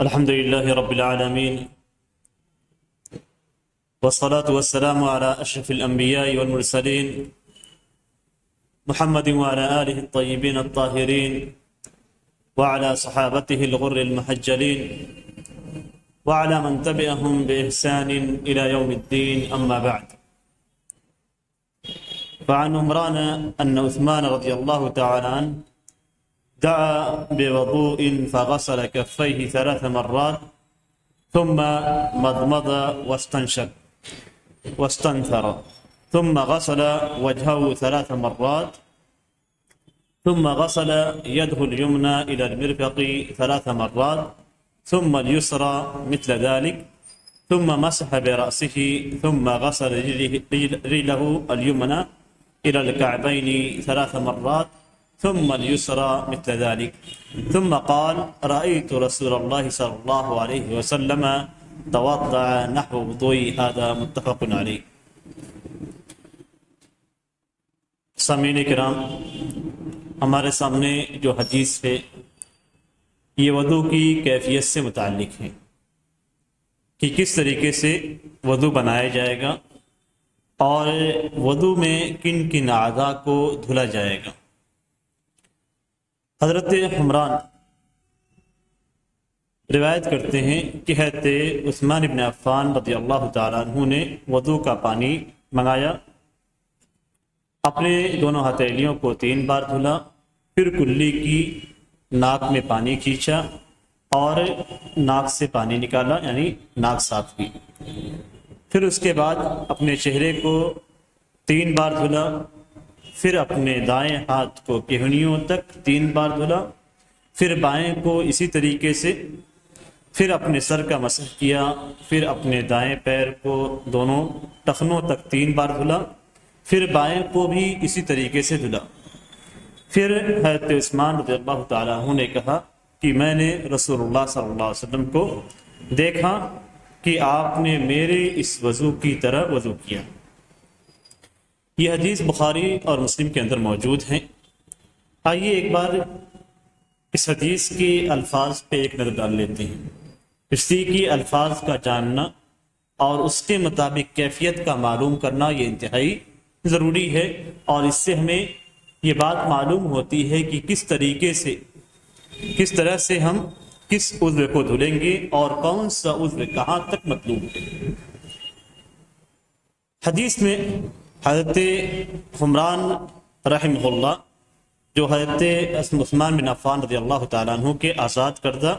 الحمد لله رب العالمين، والصلاة والسلام على أشرف الأنبياء والمرسلين محمد وعلى آله الطيبين الطاهرين وعلى صحابته الغر المحجلين وعلى من تبعهم بإحسان إلى يوم الدين. أما بعد، فعن عمران أن عثمان رضي الله تعالى عنه دعا بوضوء فغسل كفيه 3 مرات ثم مضمض واستنثر ثم غسل وجهه 3 مرات ثم غسل يده اليمنى إلى المرفق 3 مرات ثم اليسرى مثل ذلك ثم مسح برأسه ثم غسل رجله اليمنى إلى الكعبين 3 مرات ثم اليسرى مثل ذلك ثم قال: رأيت رسول الله صلى الله عليه وسلم توضأ نحو وضوئي هذا. متفق علیہ. سامعین کرام، ہمارے سامنے جو حدیث ہے یہ وضو کی کیفیت سے متعلق ہے کہ کس طریقے سے وضو بنایا جائے گا اور وضو میں کن کن اعضاء کو دھلا جائے گا. حضرت عمران روایت کرتے ہیں کہ حضرت عثمان بن عفان رضی اللہ تعالیٰ عنہ نے وضو کا پانی منگایا، اپنے دونوں ہتھیلیوں کو 3 بار دھلا، پھر کلی کی ناک میں پانی کھینچا اور ناک سے پانی نکالا، یعنی ناک صاف کی. پھر اس کے بعد اپنے چہرے کو 3 بار دھلا، پھر اپنے دائیں ہاتھ کو کہنیوں تک 3 بار دھلا، پھر بائیں کو اسی طریقے سے، پھر اپنے سر کا مسح کیا، پھر اپنے دائیں پیر کو دونوں ٹخنوں تک 3 بار دھلا، پھر بائیں کو بھی اسی طریقے سے دھلا. پھر حضرت عثمان رضی اللہ تعالیٰ عنہ نے کہا کہ میں نے رسول اللہ صلی اللہ علیہ وسلم کو دیکھا کہ آپ نے میرے اس وضو کی طرح وضو کیا. یہ حدیث بخاری اور مسلم کے اندر موجود ہیں. آئیے ایک بار اس حدیث کے الفاظ پہ ایک نظر ڈال لیتے ہیں. اس کی الفاظ کا جاننا اور اس کے مطابق کیفیت کا معلوم کرنا یہ انتہائی ضروری ہے، اور اس سے ہمیں یہ بات معلوم ہوتی ہے کہ کس طرح سے ہم کس عضو کو دھلیں گے اور کون سا عضو کہاں تک مطلوب ہے. حدیث میں حضرت عمران رحمہ اللہ جو حضرت عثمان بن عفان رضی اللہ تعالیٰ عنہ کے آزاد کردہ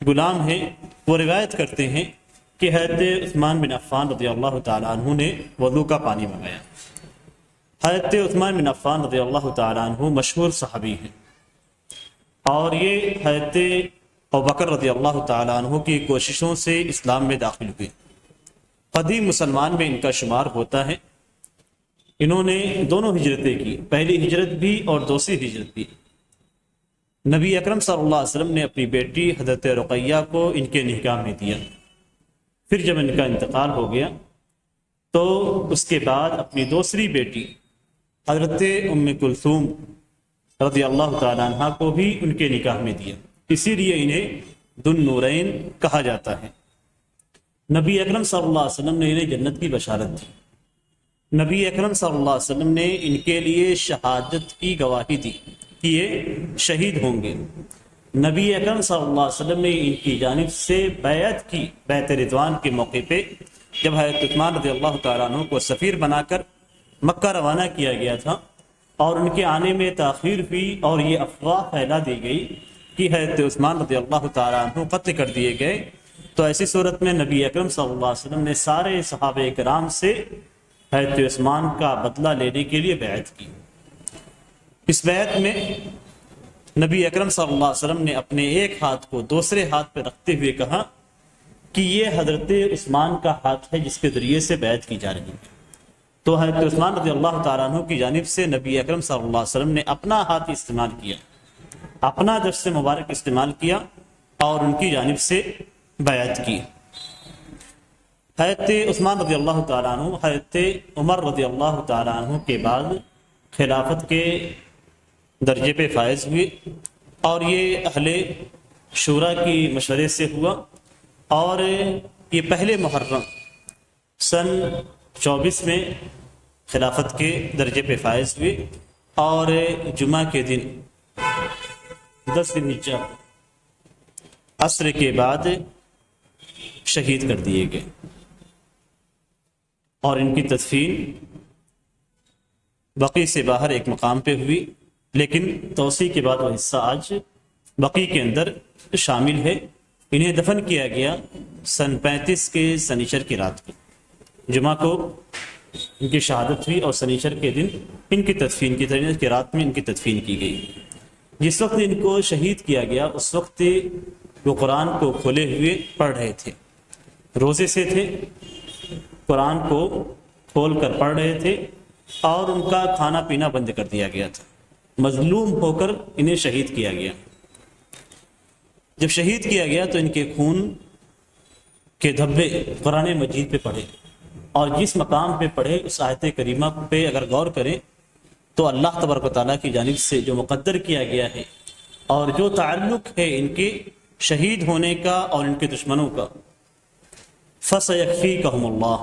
غلام ہیں، وہ روایت کرتے ہیں کہ حضرت عثمان بن عفان رضی اللہ تعالیٰ عنہ نے وضو کا پانی منگایا. حضرت عثمان بن عفان رضی اللہ تعالیٰ عنہ مشہور صحابی ہیں، اور یہ حضرت ابوبکر رضی اللہ تعالیٰ عنہ کی کوششوں سے اسلام میں داخل ہوئے. قدیم مسلمان میں ان کا شمار ہوتا ہے. انہوں نے دونوں ہجرتیں کی، پہلی ہجرت بھی اور دوسری ہجرت بھی. نبی اکرم صلی اللہ علیہ وسلم نے اپنی بیٹی حضرت رقیہ کو ان کے نکاح میں دیا. پھر جب ان کا انتقال ہو گیا تو اس کے بعد اپنی دوسری بیٹی حضرت ام کلثوم رضی اللہ تعالیٰ عنہ کو بھی ان کے نکاح میں دیا. اسی لیے انہیں ذو النورین کہا جاتا ہے. نبی اکرم صلی اللہ علیہ وسلم نے انہیں جنت کی بشارت دی. نبی اکرم صلی اللہ علیہ وسلم نے ان کے لیے شہادت کی گواہی دی کہ یہ شہید ہوں گے. نبی اکرم صلی اللہ علیہ وسلم نے ان کی جانب سے بیعت کی. بیعت رضوان کے موقع پہ جب حضرت عثمان رضی اللہ تعالیٰ عنہ کو سفیر بنا کر مکہ روانہ کیا گیا تھا اور ان کے آنے میں تاخیر ہوئی اور یہ افواہ پھیلا دی گئی کہ حضرت عثمان رضی اللہ تعالیٰ عنہ قتل کر دیے گئے، تو ایسی صورت میں نبی اکرم صلی اللہ علیہ وسلم نے سارے صحابہ کرام سے حضرت عثمان کا بدلہ لینے کے لیے بیعت کی. اس بیعت میں نبی اکرم صلی اللہ علیہ وسلم نے اپنے ایک ہاتھ کو دوسرے ہاتھ پہ رکھتے ہوئے کہا کہ یہ حضرت عثمان کا ہاتھ ہے جس کے ذریعے سے بیعت کی جا رہی ہے. تو حضرت عثمان رضی اللہ تعالیٰ عنہ کی جانب سے نبی اکرم صلی اللہ علیہ وسلم نے اپنا ہاتھ استعمال کیا، اپنا دست مبارک استعمال کیا اور ان کی جانب سے بیعت کی. حضرت عثمان رضی اللہ تعالیٰ عنہ حضرت عمر رضی اللہ تعالیٰ عنہ کے بعد خلافت کے درجے پہ فائز ہوئے، اور یہ اہل شورا کی مشورے سے ہوا اور یہ پہلے محرم سن 24 میں خلافت کے درجے پہ فائز ہوئے اور جمعہ کے دن 10 ذوالحجہ عصر کے بعد شہید کر دیے گئے اور ان کی تدفین بقیع سے باہر ایک مقام پہ ہوئی، لیکن توسیع کے بعد وہ حصہ آج بقیع کے اندر شامل ہے۔ انہیں دفن کیا گیا سن 35 کے سنیچر کی رات کو، جمعہ کو ان کی شہادت ہوئی اور سنیچر کے دن ان کی تدفین کی، سنیچر کی رات میں ان کی تدفین کی گئی۔ جس وقت ان کو شہید کیا گیا اس وقت وہ قرآن کو کھولے ہوئے پڑھ رہے تھے، روزے سے تھے، قرآن کو کھول کر پڑھ رہے تھے اور ان کا کھانا پینا بند کر دیا گیا تھا۔ مظلوم ہو کر انہیں شہید کیا گیا۔ جب شہید کیا گیا تو ان کے خون کے دھبے قرآن مجید پہ پڑھے، اور جس مقام پہ پڑھے اس آیت کریمہ پہ اگر غور کریں تو اللہ تبارک و تعالیٰ کی جانب سے جو مقدر کیا گیا ہے اور جو تعلق ہے ان کے شہید ہونے کا اور ان کے دشمنوں کا، فَسَيَكْفِيكَهُمُ اللَّهُ،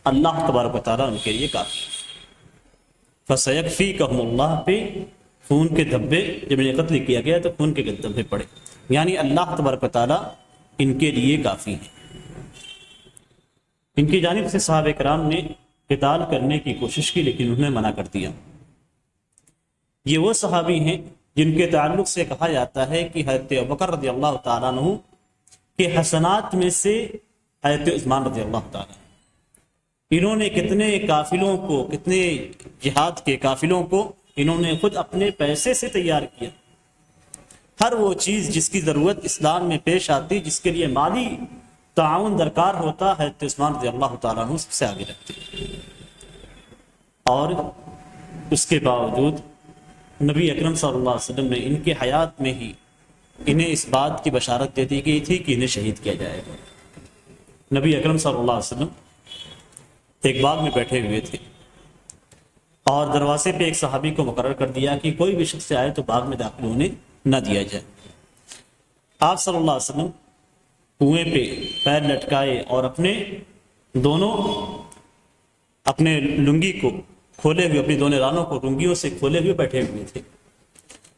اللہ تبارک و تعالیٰ ان کے لیے کافی۔ فَسَيَكْفِيكَهُمُ اللَّهُ پہ خون کے دھبے، جب انہیں قتل کیا گیا تو خون کے دھبے پڑے، یعنی اللہ تبارک و تعالیٰ ان کے لیے کافی ہے۔ ان کی جانب سے صحابہ کرام نے قتال کرنے کی کوشش کی لیکن انہوں نے منع کر دیا۔ یہ وہ صحابی ہیں جن کے تعلق سے کہا جاتا ہے کہ حضرت ابوبکر رضی اللہ تعالیٰ عنہ کے حسنات میں سے حضرت عثمان رضی اللہ تعالیٰ، انہوں نے کتنے قافلوں کو، کتنے جہاد کے قافلوں کو انہوں نے خود اپنے پیسے سے تیار کیا۔ ہر وہ چیز جس کی ضرورت اسلام میں پیش آتی، جس کے لیے مالی تعاون درکار ہوتا، حضرت عثمان رضی اللہ تعالیٰ عنہ سب سے آگے رکھتے، اور اس کے باوجود نبی اکرم صلی اللہ علیہ وسلم نے ان کی حیات میں ہی انہیں اس بات کی بشارت دے دی گئی تھی کہ انہیں شہید کیا جائے گا۔ نبی اکرم صلی اللہ علیہ وسلم ایک باغ میں بیٹھے ہوئے تھے اور دروازے پہ ایک صحابی کو مقرر کر دیا کہ کوئی بھی شخص آئے تو باغ میں داخل ہونے نہ دیا جائے۔ آپ صلی اللہ علیہ وسلم کنویں پہ پیر لٹکائے اور اپنے لنگی کو کھولے ہوئے، اپنی دونوں رانوں کو لنگیوں سے کھولے ہوئے بیٹھے ہوئے تھے۔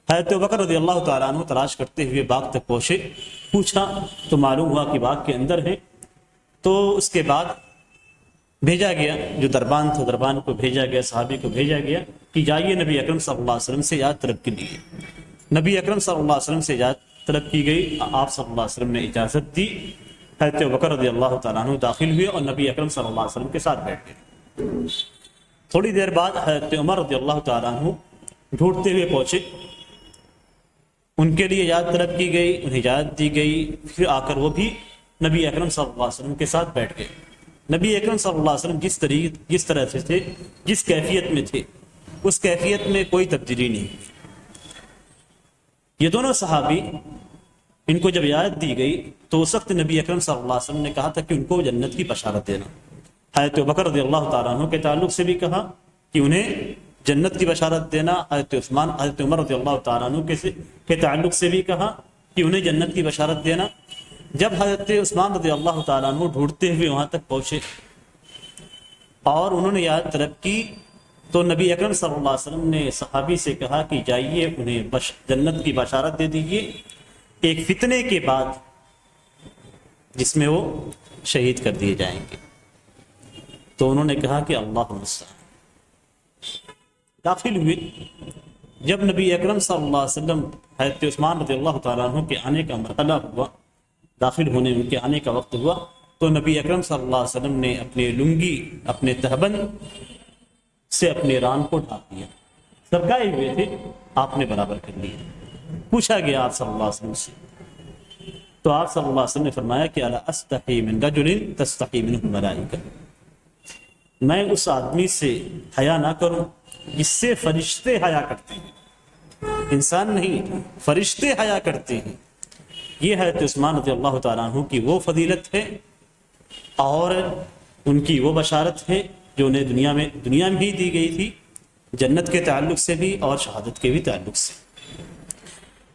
حضرت ابوبکر رضی اللہ تعالیٰ عنہ تلاش کرتے ہوئے باغ تک پہنچے، پوچھا تو معلوم ہوا کہ باغ کے اندر ہے۔ تو اس کے بعد بھیجا گیا، جو دربان تھا دربان کو بھیجا گیا، صحابی کو بھیجا گیا کہ جائیے نبی اکرم صلی اللہ علیہ وسلم سے اجازت طلب کیجیے۔ نبی اکرم صلی اللہ علیہ وسلم سے اجازت طلب کی گئی، آپ صلی اللہ علیہ وسلم نے اجازت دی۔ حضرت ابوبکر رضی اللہ تعالیٰ عنہ داخل ہوئے اور نبی اکرم صلی اللہ علیہ وسلم کے ساتھ بیٹھ گئے۔ تھوڑی دیر بعد حضرت عمر رضی اللہ تعالیٰ عنہ ڈھونڈتے ہوئے پہنچے، ان کے لیے اجازت طلب کی گئی، انہیں اجازت دی گئی، پھر آ کر وہ بھی نبی اکرم صلی اللہ علیہ وسلم کے ساتھ بیٹھ گئے۔ نبی اکرم صلی اللہ علیہ وسلم جس طرح سے تھے، جس کیفیت میں تھے، اس کیفیت میں کوئی تبدیلی نہیں۔ یہ دونوں صحابی، ان کو جب اجازت دی گئی تو اس وقت نبی اکرم صلی اللہ علیہ وسلم نے کہا تھا کہ ان کو جنت کی بشارت دینا۔ حضرت ابوبکر رضی اللہ تعالیٰ عنہ کے تعلق سے بھی کہا کہ انہیں جنت کی بشارت دینا، حضرت عمر رضی اللہ تعالیٰ عنہ کے تعلق سے بھی کہا کہ انہیں جنت کی بشارت دینا۔ جب حضرت عثمان رضی اللہ تعالیٰ عنہ ڈھونڈتے ہوئے وہاں تک پہنچے اور انہوں نے اجازت طلب کی تو نبی اکرم صلی اللہ علیہ وسلم نے صحابی سے کہا کہ جائیے انہیں جنت کی بشارت دے دیجیے ایک فتنے کے بعد جس میں وہ شہید کر دیے جائیں گے۔ تو انہوں نے کہا کہ اللہ المستعان۔ داخل ہوئے، جب نبی اکرم صلی اللہ علیہ وسلم حضرت عثمان رضی اللہ تعالیٰ عنہ کے آنے کا مرحلہ ہوا، داخل ہونے ان کے آنے کا وقت ہوا، تو نبی اکرم صلی اللہ علیہ وسلم نے اپنے لنگی، اپنے تہبند سے اپنے ران کو ڈھانپ دیا، سرکائے ہوئے تھے، آپ نے برابر کر لیا۔ پوچھا گیا آپ صلی اللہ علیہ وسلم سے، تو آپ صلی اللہ علیہ وسلم نے فرمایا کہ الا استحی من رجل تستحی منہ الملائکہ، میں اس آدمی سے حیا نہ کروں جس سے فرشتے حیا کرتے ہیں، انسان نہیں، فرشتے حیا کرتے ہیں۔ یہ حضرت عثمان رضی اللہ تعالیٰ عنہ کی وہ فضیلت ہے اور ان کی وہ بشارت ہے جو انہیں دنیا میں بھی دی گئی تھی، جنت کے تعلق سے بھی اور شہادت کے بھی تعلق سے۔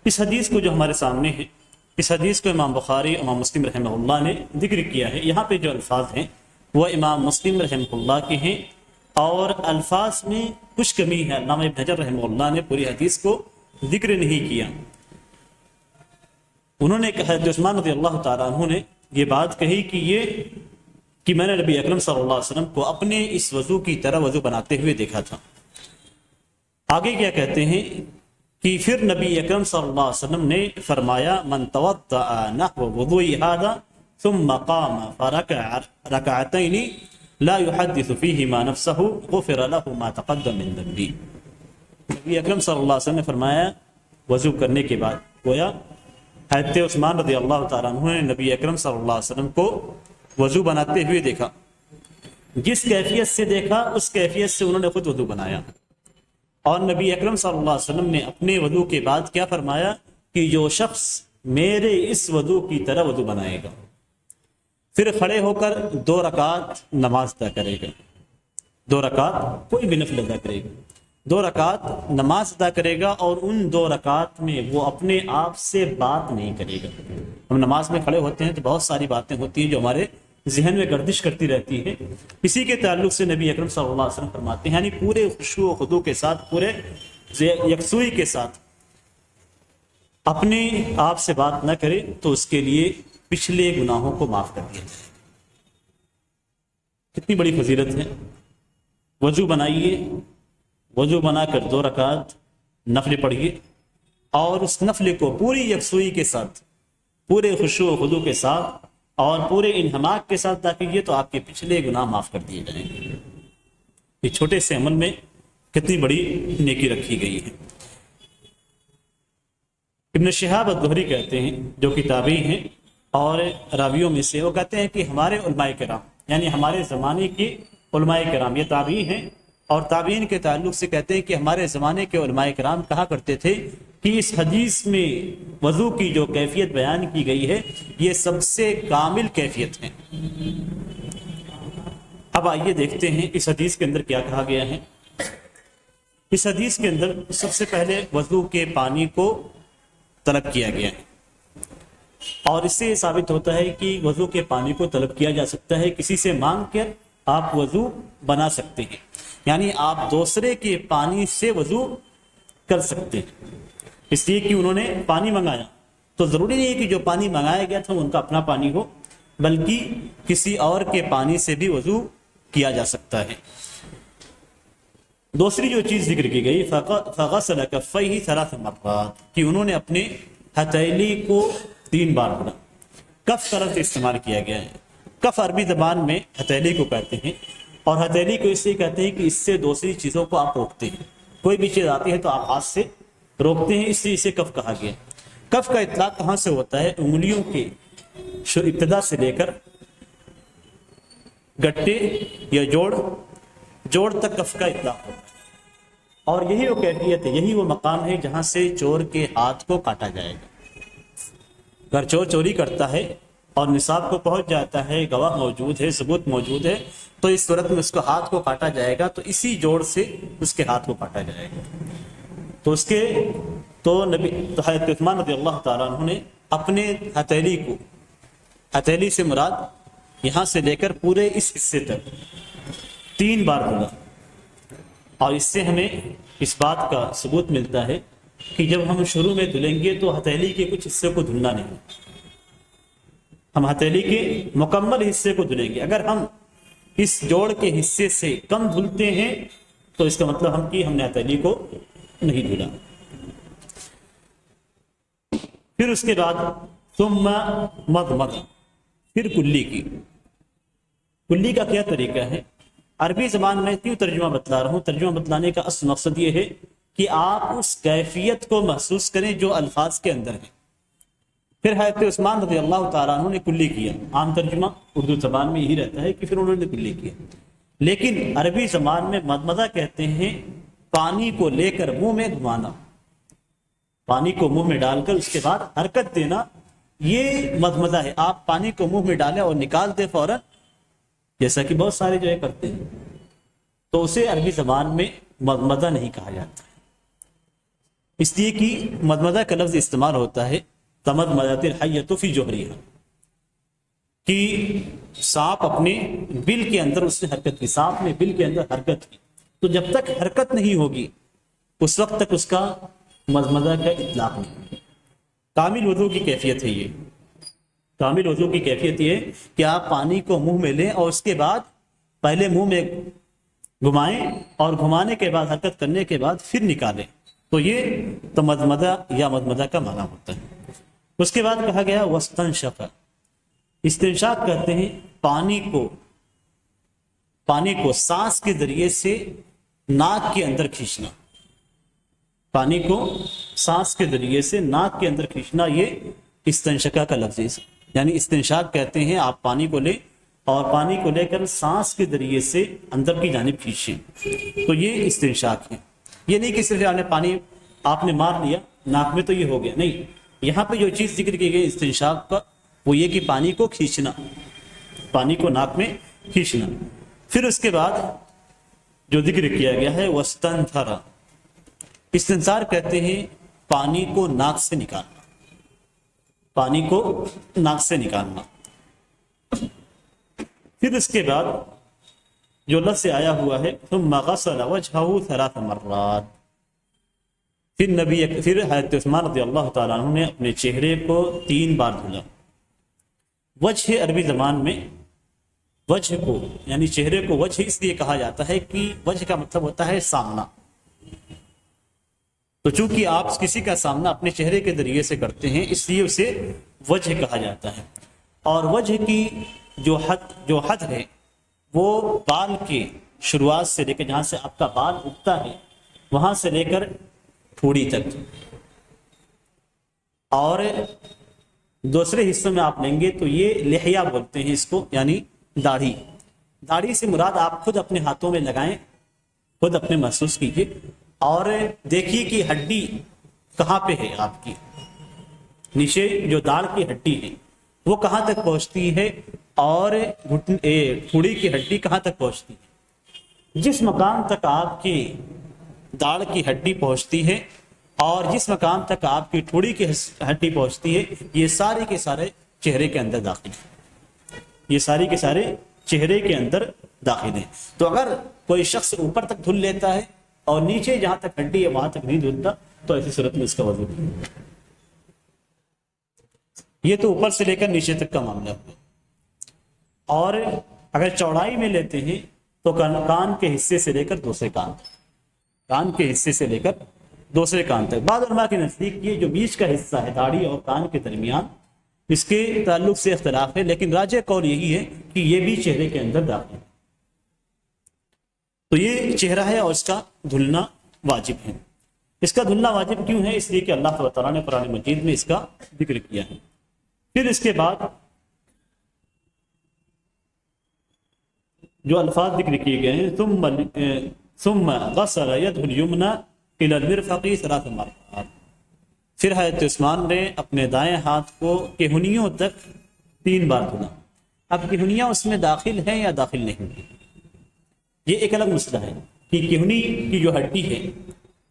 اس حدیث کو جو ہمارے سامنے ہے، اس حدیث کو امام بخاری امام مسلم رحمہ اللہ نے ذکر کیا ہے. یہاں پہ جو الفاظ ہیں وہ امام مسلم رحمہ اللہ کے ہیں اور الفاظ میں کچھ کمی ہے. علامہ ابن حجر رحمہ اللہ نے پوری حدیث کو ذکر نہیں کیا. انہوں نے کہا کہ عثمان رضی اللہ تعالیٰ عنہ نے یہ بات کہی کہ میں نے نبی اکرم صلی اللہ علیہ وسلم کو اپنے اس وضو کی طرح وضو بناتے ہوئے دیکھا تھا. آگے کیا کہتے ہیں کہ پھر نبی اکرم صلی اللہ علیہ وسلم نے فرمایا من توضأ نحو وضوء هذا ثم قام فركع ركعتين لا يحدث فيهما نفسه غفر له ما تقدم من ذنبه. نبی اکرم صلی اللہ علیہ وسلم نے فرمایا وضو کرنے کے بعد گویا حضرت عثمان رضی اللہ تعالیٰ عنہ نے نبی اکرم صلی اللہ علیہ وسلم کو وضو بناتے ہوئے دیکھا. جس کیفیت سے دیکھا اس کیفیت سے انہوں نے خود وضو بنایا. اور نبی اکرم صلی اللہ علیہ وسلم نے اپنے وضو کے بعد کیا فرمایا کہ جو شخص میرے اس وضو کی طرح وضو بنائے گا پھر کھڑے ہو کر 2 رکعت نماز ادا کرے گا. 2 رکعت کوئی بھی نفل ادا کرے گا. 2 رکعت نماز ادا کرے گا اور ان 2 رکعت میں وہ اپنے آپ سے بات نہیں کرے گا. ہم نماز میں کھڑے ہوتے ہیں تو بہت ساری باتیں ہوتی ہیں جو ہمارے ذہن میں گردش کرتی رہتی ہے. اسی کے تعلق سے نبی اکرم صلی اللہ علیہ وسلم فرماتے ہیں یعنی پورے خشوع و خضوع کے ساتھ پورے یکسوئی کے ساتھ اپنے آپ سے بات نہ کرے تو اس کے لیے پچھلے گناہوں کو معاف کر دیا جائے. کتنی بڑی فضیلت ہے. وضو بنائیے, وضو بنا کر 2 رکعت نفل پڑھیے اور اس نفل کو پوری یکسوئی کے ساتھ پورے خشوع و خضوع کے ساتھ اور پورے انہماک کے ساتھ ادا کیجیے تو آپ کے پچھلے گناہ معاف کر دیے جائیں گے. یہ چھوٹے سے عمل میں کتنی بڑی نیکی رکھی گئی ہے. ابن شہاب الزہری کہتے ہیں جو کتابی ہیں اور راویوں میں سے, وہ کہتے ہیں کہ ہمارے علماء کرام یعنی ہمارے زمانے کے علماء کرام, یہ تابعی ہیں اور تابعین کے تعلق سے کہتے ہیں کہ ہمارے زمانے کے علماء کرام کہا کرتے تھے کہ اس حدیث میں وضو کی جو کیفیت بیان کی گئی ہے یہ سب سے کامل کیفیت ہے. اب آئیے دیکھتے ہیں اس حدیث کے اندر کیا کہا گیا ہے. اس حدیث کے اندر سب سے پہلے وضو کے پانی کو طلب کیا گیا ہے اور اس سے یہ ثابت ہوتا ہے کہ وضو کے پانی کو طلب کیا جا سکتا ہے. کسی سے مانگ کر آپ وضو بنا سکتے ہیں, یعنی آپ دوسرے کے پانی سے وضو کر سکتے ہیں. اس لیے کہ انہوں نے پانی منگایا تو ضروری نہیں ہے کہ جو پانی منگایا گیا تھا ان کا اپنا پانی ہو, بلکہ کسی اور کے پانی سے بھی وضو کیا جا سکتا ہے. دوسری جو چیز ذکر کی گئی فغسل کفیہ 3 مرات کہ انہوں نے اپنے ہتھیلی کو 3 بار دھونا. کف کا لفظ استعمال کیا گیا ہے. کف عربی زبان میں ہتھیلی کو کہتے ہیں اور ہتھیلی کو اس لیے کہتے ہیں کہ اس سے دوسری چیزوں کو آپ روکتے ہیں. کوئی بھی چیز آتی ہے تو آپ ہاتھ سے روکتے ہیں, اس لیے اسے کف کہا گیا. کف کا اطلاق کہاں سے ہوتا ہے؟ انگلیوں کے ابتدا سے لے کر گٹے یا جوڑ تک کف کا اطلاق ہوتا ہے. اور یہی وہ کیفیت ہے, یہی وہ مقام ہے جہاں سے چور کے ہاتھ کو کاٹا جائے گا. اگر چور چوری کرتا ہے اور نصاب کو پہنچ جاتا ہے, گواہ موجود ہے, ثبوت موجود ہے, تو اس صورت میں اس کو ہاتھ کو کاٹا جائے گا. تو اسی جوڑ سے اس کے ہاتھ کو کاٹا جائے گا. تو اس کے تو حضرت عثمان رضی اللہ تعالیٰ عنہ نے اپنے ہتھیلی کو, ہتھیلی سے مراد یہاں سے لے کر پورے اس حصے تک 3 بار دھونا. اور اس سے ہمیں اس بات کا ثبوت ملتا ہے کہ جب ہم شروع میں دھلیں گے تو ہتھیلی کے کچھ حصے کو دھلنا نہیں, ہم ہتھیلی کے مکمل حصے کو دھلیں گے. اگر ہم اس جوڑ کے حصے سے کم دھلتے ہیں تو اس کا مطلب ہم نے ہتھیلی کو نہیں دھلا. پھر اس کے بعد ثم مضمض, پھر کلی کی. کلی کا کیا طریقہ ہے؟ عربی زبان میں کیوں ترجمہ بتلا رہا ہوں؟ ترجمہ بتلانے کا اصل مقصد یہ ہے کہ آپ اس کیفیت کو محسوس کریں جو الفاظ کے اندر ہے. پھر حضرت عثمان رضی اللہ تعالیٰ عنہ نے کلی کیا. عام ترجمہ اردو زبان میں یہی رہتا ہے کہ پھر انہوں نے کلی کیا, لیکن عربی زبان میں مضمضہ کہتے ہیں پانی کو لے کر منہ میں گھمانا, پانی کو منہ میں ڈال کر اس کے بعد حرکت دینا, یہ مضمضہ ہے. آپ پانی کو منہ میں ڈالیں اور نکال دیں فوراً, جیسا کہ بہت سارے جو ہے کرتے ہیں, تو اسے عربی زبان میں مضمضہ نہیں کہا جاتا. اس لیے کہ مضمضہ کا لفظ استعمال ہوتا ہے تمدمدت الحیۃ فی جوہریہا، کہ سانپ اپنے بل کے اندر اس نے حرکت کی، سانپ نے بل کے اندر حرکت کی، تو جب تک حرکت نہیں ہوگی اس وقت تک اس کا مزمزہ کا اطلاق نہیں ہوگا۔ کامل وضو کی کیفیت ہے یہ، کامل وضو کی کیفیت یہ کہ آپ پانی کو منہ میں لیں اور اس کے بعد پہلے منہ میں گھمائیں اور گھمانے کے بعد حرکت کرنے کے بعد پھر نکالیں، تو یہ تمدمدہ یا مدمدہ کا معنی ہوتا ہے۔ اس کے بعد کہا گیا واستنشق، استنشاق کہتے ہیں پانی کو سانس کے ذریعے سے ناک کے اندر کھینچنا، پانی کو سانس کے ذریعے سے ناک کے اندر کھینچنا، یہ استنشقہ کا لفظ ہے۔ یعنی استنشاق کہتے ہیں آپ پانی کو لیں اور پانی کو لے کر سانس کے ذریعے سے اندر کی جانب کھینچیں، تو یہ استنشاق ہے۔ یہ نہیں کہ صرف پانی آپ نے مار لیا ناک میں تو یہ ہو گیا، نہیں، یہاں پہ جو چیز ذکر کی گئی استنشاق کا وہ یہ کہ پانی کو کھینچنا، پانی کو ناک میں کھینچنا۔ پھر اس کے بعد جو ذکر کیا گیا ہے واستنثر، استنثار کہتے ہیں پانی کو ناک سے نکالنا، پانی کو ناک سے نکالنا۔ پھر اس کے بعد جو لفظ سے آیا ہوا ہے ثم غسل وجهه 3 مرات، پھر حضرت عثمان رضی اللہ تعالیٰ عنہ نے اپنے چہرے کو 3 بار دھلا۔ وجہ عربی زبان میں وجہ کو یعنی چہرے کو وجہ اس لیے کہا جاتا ہے کہ وجہ کا مطلب ہوتا ہے سامنا، تو چونکہ آپ کسی کا سامنا اپنے چہرے کے ذریعے سے کرتے ہیں اس لیے اسے وجہ کہا جاتا ہے۔ اور وجہ کی جو حد ہے وہ بال کے شروعات سے لے کر جہاں سے آپ کا بال اگتا ہے وہاں سے لے کر تھوڑی تک، اور دوسرے حصوں میں آپ لیں گے تو یہ لحیہ بولتے ہیں اس کو، یعنی داڑھی۔ داڑھی سے مراد آپ خود اپنے ہاتھوں میں لگائیں، خود اپنے محسوس کیجیے اور دیکھیے کہ ہڈی کہاں پہ ہے، آپ کی نیچے جو داڑھ کی ہڈی ہے وہ کہاں تک پہنچتی ہے اور تھوڑی کی ہڈی کہاں تک پہنچتی ہے۔ جس مقام تک آپ کی داڑھ کی ہڈی پہنچتی ہے اور جس مقام تک آپ کی تھوڑی کی ہڈی پہنچتی ہے یہ سارے کے سارے چہرے کے اندر داخل ہیں، یہ سارے کے سارے چہرے کے اندر داخل ہیں۔ تو اگر کوئی شخص اوپر تک دھل لیتا ہے اور نیچے جہاں تک ہڈی ہے وہاں تک نہیں دھلتا تو ایسی صورت میں اس کا وضو نہیں۔ یہ تو اوپر سے لے کر نیچے تک کا معاملہ ہوا۔ اور اگر چوڑائی میں لیتے ہیں تو کان کے حصے سے لے کر دوسرے کان، کان کے حصے سے لے کر دوسرے کان تک۔ بعض علماء کے نزدیک یہ جو بیچ کا حصہ ہے داڑھی اور کان کے درمیان اس کے تعلق سے اختلاف ہے، لیکن راجح قول یہی ہے کہ یہ بھی چہرے کے اندر داخل ہے۔ تو یہ چہرہ ہے اور اس کا دھلنا واجب ہے۔ اس کا دھلنا واجب کیوں ہے؟ اس لیے کہ اللہ تعالیٰ نے قرآن مجید میں اس کا ذکر کیا ہے۔ پھر اس کے بعد جو الفاظ ذکر کیے گئے ہیں ثم غسل يده اليمنى الى المرفق 3 مرات، پھر حضرت عثمان نے اپنے دائیں ہاتھ کو کہنیوں تک 3 بار دھلا۔ اب کہنیاں اس میں داخل ہیں یا داخل نہیں ہیں یہ ایک الگ مسئلہ ہے کہ کہنی کی جو ہڈی ہے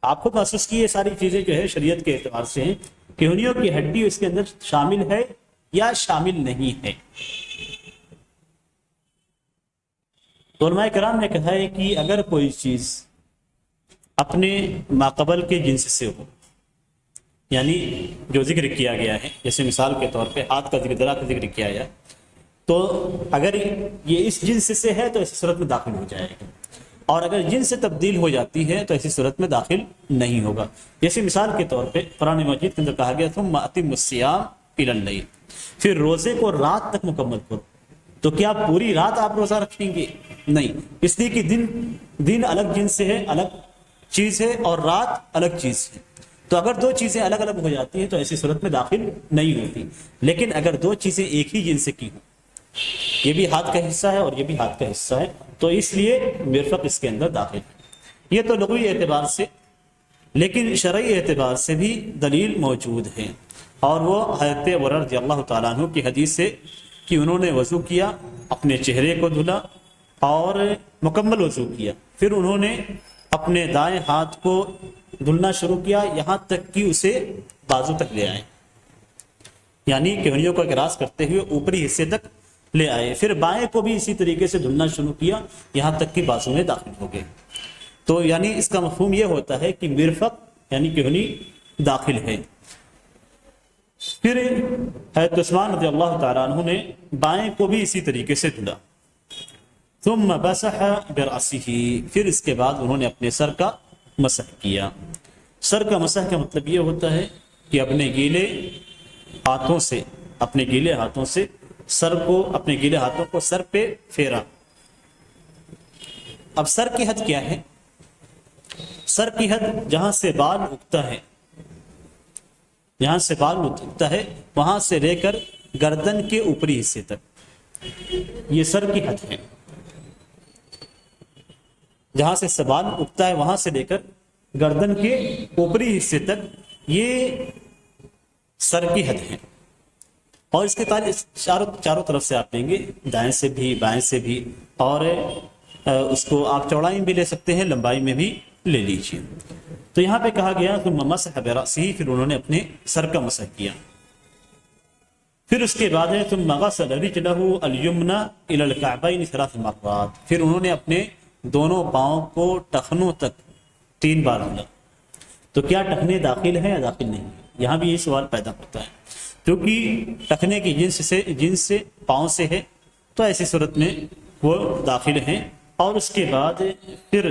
آپ کو محسوس کی یہ ساری چیزیں جو ہے شریعت کے اعتبار سے ہیں، کہنیوں کی ہڈی اس کے اندر شامل ہے یا شامل نہیں ہے۔ تو علماء کرام نے کہا ہے کہ اگر کوئی چیز اپنے ماقبل کے جنس سے ہو، یعنی جو ذکر کیا گیا ہے جیسے مثال کے طور پہ ہاتھ کا ذکر، ذرا کا ذکر کیا گیا، تو اگر یہ اس جنس سے ہے تو ایسی صورت میں داخل ہو جائے گا، اور اگر جنس سے تبدیل ہو جاتی ہے تو ایسی صورت میں داخل نہیں ہوگا۔ جیسے مثال کے طور پہ قرآن مجید کے اندر کہا گیا ثم اتم الصیام الی اللیل، پھر روزے کو رات تک مکمل کرو، تو کیا پوری رات آپ روزہ رکھیں گے؟ نہیں، اس لیے کہ دن الگ جنس سے ہے، الگ چیز ہے، اور رات الگ چیز ہے، تو اگر 2 چیزیں الگ الگ ہو جاتی ہیں تو ایسی صورت میں داخل نہیں ہوتی۔ لیکن اگر 2 چیزیں ایک ہی جنس سے کی ہوں، یہ بھی ہاتھ کا حصہ ہے اور یہ بھی ہاتھ کا حصہ ہے، تو اس لیے مرفق اس کے اندر داخل ہے۔ یہ تو لغوی اعتبار سے، لیکن شرعی اعتبار سے بھی دلیل موجود ہے، اور وہ حضرت ورر رضی اللہ تعالیٰ عنہ کی حدیث سے کہ انہوں نے وضو کیا، اپنے چہرے کو دھلا اور مکمل وضو کیا، پھر انہوں نے اپنے دائیں ہاتھ کو دھلنا شروع کیا یہاں تک کہ اسے بازو تک لے آئے، یعنی کہنیوں کو کراس کرتے ہوئے اوپری حصے تک لے آئے، پھر بائیں کو بھی اسی طریقے سے دھلنا شروع کیا یہاں تک کہ بازو میں داخل ہو گئے۔ تو یعنی اس کا مفہوم یہ ہوتا ہے کہ مرفق یعنی کہنی داخل ہے۔ پھر حضرت عثمان رضی اللہ تعالیٰ عنہ نے بائیں کو بھی اسی طریقے سے دھلا۔ ثم مسح برأسه، پھر اس کے بعد انہوں نے اپنے سر کا مسح کیا۔ سر کا مسح کا مطلب یہ ہوتا ہے کہ اپنے گیلے ہاتھوں سے اپنے گیلے ہاتھوں کو سر پہ پھیرا۔ اب سر کی حد کیا ہے؟ سر کی حد جہاں سے بال اگتا ہے وہاں سے لے کر گردن کے اوپری حصے تک، یہ سر کی حد ہے۔ جہاں سے بال اگتا ہے وہاں سے لے کر گردن کے اوپری حصے تک یہ سر کی حد ہے۔ اور اس کے چاروں طرف سے آپ لیں گے، دائیں سے بھی بائیں سے بھی، اور اس کو آپ چوڑائی میں بھی لے سکتے ہیں، لمبائی میں بھی لے لیجیے۔ تو یہاں پہ کہا گیا ثم مسح برأسه، پھر انہوں نے اپنے سر کا مسح کیا۔ پھر اس کے بعد ہے ثم غسل رجله اليمنى الى الكعبين 3 مرات، پھر انہوں نے اپنے دونوں پاؤں کو ٹخنوں تک 3 بار دھلا۔ تو کیا ٹخنے داخل ہیں یا داخل نہیں؟ یہاں بھی یہ سوال پیدا ہوتا ہے، کیونکہ ٹخنے کی جنس سے پاؤں سے ہے، تو ایسی صورت میں وہ داخل ہیں۔ اور اس کے بعد پھر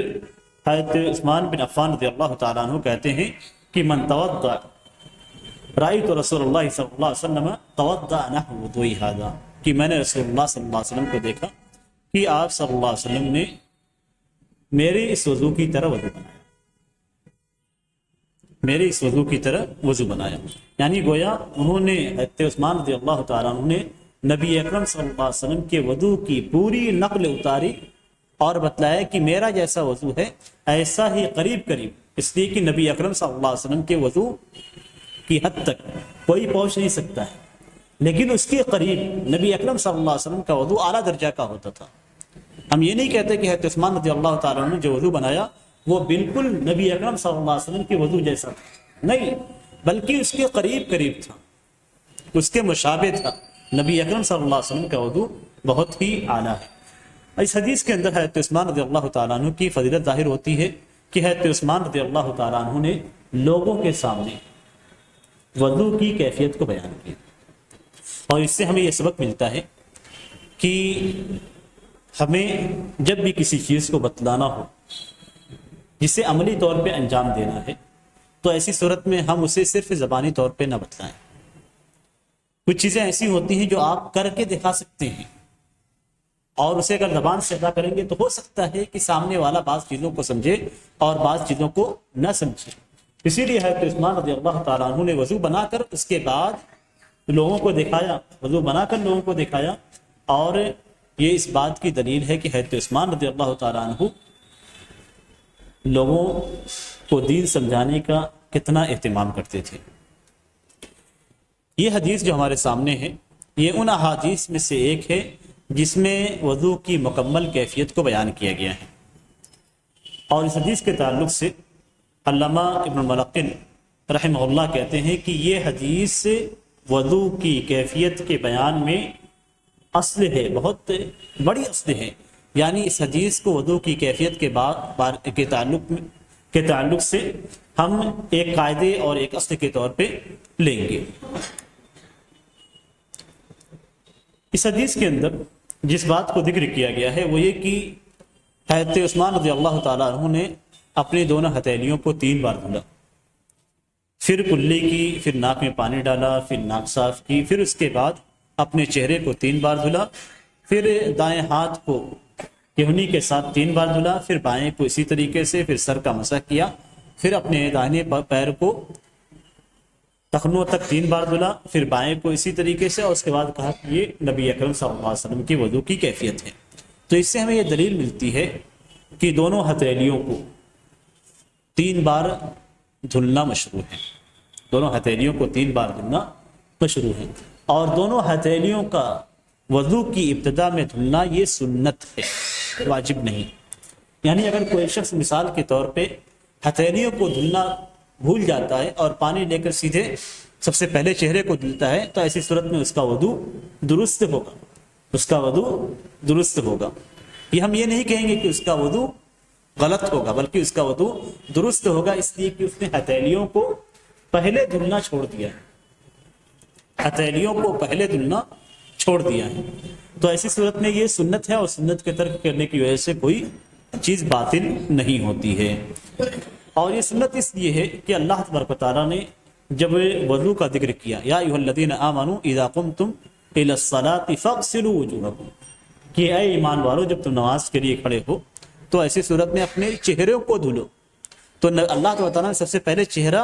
حضرت عثمان بن عفان رضی اللہ تعالیٰ عنہ کہتے ہیں کہ من توضأ رأيت رسول اللہ صلی اللہ علیہ وسلم توضأ نحو وضوء هذا، کہ میں نے رسول اللہ صلی اللہ علیہ وسلم کو دیکھا کہ آپ صلی اللہ علیہ وسلم نے میرے اس وضو کی طرح وضو بنایا، یعنی گویا انہوں نے حضرت عثمان رضی اللہ تعالیٰ عنہ نے نبی اکرم صلی اللہ علیہ وسلم کے وضو کی پوری نقل اتاری اور بتلایا کہ میرا جیسا وضو ہے ایسا ہی قریب، اس لیے کہ نبی اکرم صلی اللہ علیہ وسلم کے وضو کی حد تک کوئی پہنچ نہیں سکتا ہے، لیکن اس کے قریب نبی اکرم صلی اللہ علیہ وسلم کا وضو اعلیٰ درجہ کا ہوتا تھا۔ ہم یہ نہیں کہتے کہ حضرت عثمان رضی اللہ تعالیٰ عنہ نے جو وضو بنایا وہ بالکل نبی اکرم صلی اللہ علیہ وسلم کے وضو جیسا تھا، نہیں، بلکہ اس کے قریب تھا، اس کے مشابہ تھا۔ نبی اکرم صلی اللہ علیہ وسلم کا وضو بہت ہی اعلیٰ ہے۔ اس حدیث کے اندر حضرت عثمان رضی اللہ تعالیٰ عنہ کی فضیلت ظاہر ہوتی ہے کہ حضرت عثمان رضی اللہ تعالیٰ عنہ نے لوگوں کے سامنے وضو کی کیفیت کو بیان کیا، اور اس سے ہمیں یہ سبق ملتا ہے کہ ہمیں جب بھی کسی چیز کو بتلانا ہو جسے عملی طور پہ انجام دینا ہے، تو ایسی صورت میں ہم اسے صرف زبانی طور پہ نہ بتلائیں۔ کچھ چیزیں ایسی ہوتی ہیں جو آپ کر کے دکھا سکتے ہیں، اور اسے اگر زبان سے ادا کریں گے تو ہو سکتا ہے کہ سامنے والا بعض چیزوں کو سمجھے اور بعض چیزوں کو نہ سمجھے۔ اسی لیے حضرت عثمان رضی اللہ تعالیٰ عنہ نے وضو بنا کر اس کے بعد لوگوں کو دکھایا، اور یہ اس بات کی دلیل ہے کہ حضرت عثمان رضی اللہ تعالیٰ عنہ لوگوں کو دین سمجھانے کا کتنا اہتمام کرتے تھے۔ یہ حدیث جو ہمارے سامنے ہے یہ ان احادیث میں سے ایک ہے جس میں وضو کی مکمل کیفیت کو بیان کیا گیا ہے، اور اس حدیث کے تعلق سے علامہ ابن الملقن رحمہ اللہ کہتے ہیں کہ یہ حدیث وضو کی کیفیت کے بیان میں اصل ہے، بہت بڑی اصل ہے، یعنی اس حدیث کو وضو کی کیفیت کے تعلق سے ہم ایک قاعدے اور ایک اصل کے طور پہ لیں گے۔ اس حدیث کے اندر جس بات کو ذکر کیا گیا ہے وہ یہ کہ حضرت عثمان رضی اللہ تعالیٰ عنہ نے اپنی دونوں ہتھیلیوں کو 3 بار دھلا، پھر کلی کی، پھر ناک میں پانی ڈالا، پھر ناک صاف کی، پھر اس کے بعد اپنے چہرے کو 3 بار دھلا، پھر دائیں ہاتھ کو کہنی کے ساتھ 3 بار دھلا، پھر بائیں کو اسی طریقے سے، پھر سر کا مسح کیا، پھر اپنے دائیں پیر کو ٹخنوں تک 3 بار دھلا، پھر بائیں کو اسی طریقے سے، اور اس کے بعد کہا کہ یہ نبی اکرم صلی اللہ علیہ وسلم کی وضو کی کیفیت ہے۔ تو اس سے ہمیں یہ دلیل ملتی ہے کہ دونوں ہتھیلیوں کو 3 بار دھلنا مشروع ہے، دونوں ہتھیلیوں کو 3 بار دھلنا مشروع ہے، اور دونوں ہتھیلیوں کا وضو کی ابتدا میں دھلنا یہ سنت ہے، واجب نہیں۔ یعنی اگر کوئی شخص مثال کے طور پہ ہتھیلیوں کو دھلنا بھول جاتا ہے اور پانی لے کر سیدھے سب سے پہلے چہرے کو دھلتا ہے تو ایسی صورت میں اس کا وضو درست ہوگا، اس کا وضو درست ہوگا۔ یہ ہم یہ نہیں کہیں گے کہ اس کا وضو غلط ہوگا، بلکہ اس کا وضو درست ہوگا، اس لیے کہ اس نے ہتھیلیوں کو پہلے دھلنا چھوڑ دیا ہے، ہتھیلیوں کو پہلے دھلنا چھوڑ دیا ہے۔ تو ایسی صورت میں یہ سنت ہے، اور سنت کے ترک کرنے کی وجہ سے کوئی چیز باطل نہیں ہوتی ہے۔ اور یہ سنت اس لیے ہے کہ اللہ تبارک و تعالیٰ نے جب وضو کا ذکر کیا، یا ایھا الذین آمنوا اذا قمتم الی الصلاۃ فاغسلوا وجوہکم، کہ اے ایمان والو جب تم نماز کے لیے کھڑے ہو تو ایسی صورت میں اپنے چہروں کو دھلو۔ تو اللہ تعالیٰ نے سب سے پہلے چہرہ